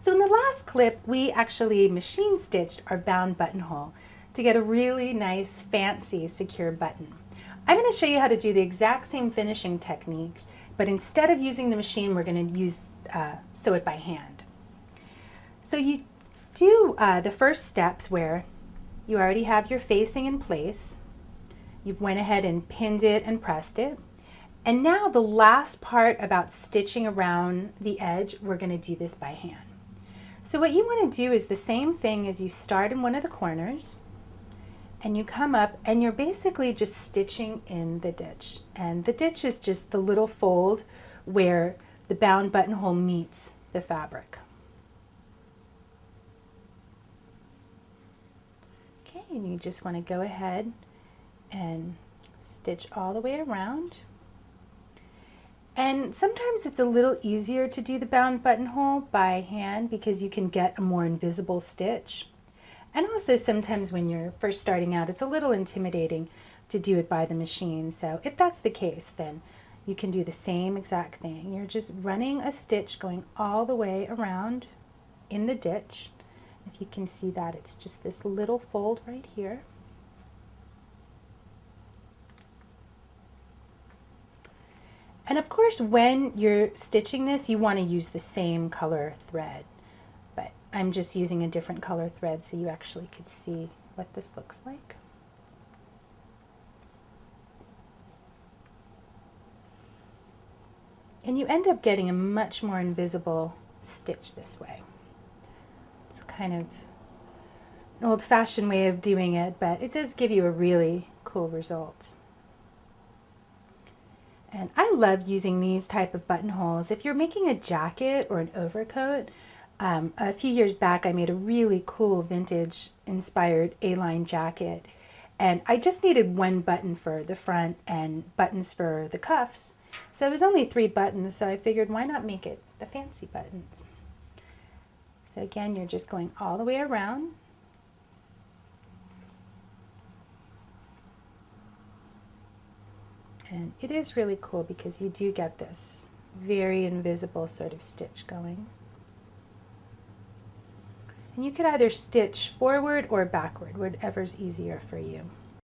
So in the last clip, we actually machine stitched our bound buttonhole to get a really nice, fancy, secure button. I'm going to show you how to do the exact same finishing technique, but instead of using the machine, we're going to use sew it by hand. So you do the first steps where you already have your facing in place. You went ahead and pinned it and pressed it. And now the last part about stitching around the edge, we're going to do this by hand. So what you want to do is the same thing as you start in one of the corners and you come up and you're basically just stitching in the ditch. And the ditch is just the little fold where the bound buttonhole meets the fabric. Okay, and you just want to go ahead and stitch all the way around. And sometimes it's a little easier to do the bound buttonhole by hand because you can get a more invisible stitch. And also sometimes when you're first starting out, it's a little intimidating to do it by the machine. So if that's the case, then you can do the same exact thing. You're just running a stitch going all the way around in the ditch. If you can see that, it's just this little fold right here. And of course, when you're stitching this, you want to use the same color thread. But I'm just using a different color thread so you actually could see what this looks like. And you end up getting a much more invisible stitch this way. It's kind of an old-fashioned way of doing it, but it does give you a really cool result. And I love using these type of buttonholes. If you're making a jacket or an overcoat, a few years back I made a really cool vintage inspired A-line jacket, and I just needed one button for the front and buttons for the cuffs. So it was only 3 buttons, so I figured why not make it the fancy buttons. So again, you're just going all the way around. And it is really cool because you do get this very invisible sort of stitch going. And you could either stitch forward or backward, whatever's easier for you.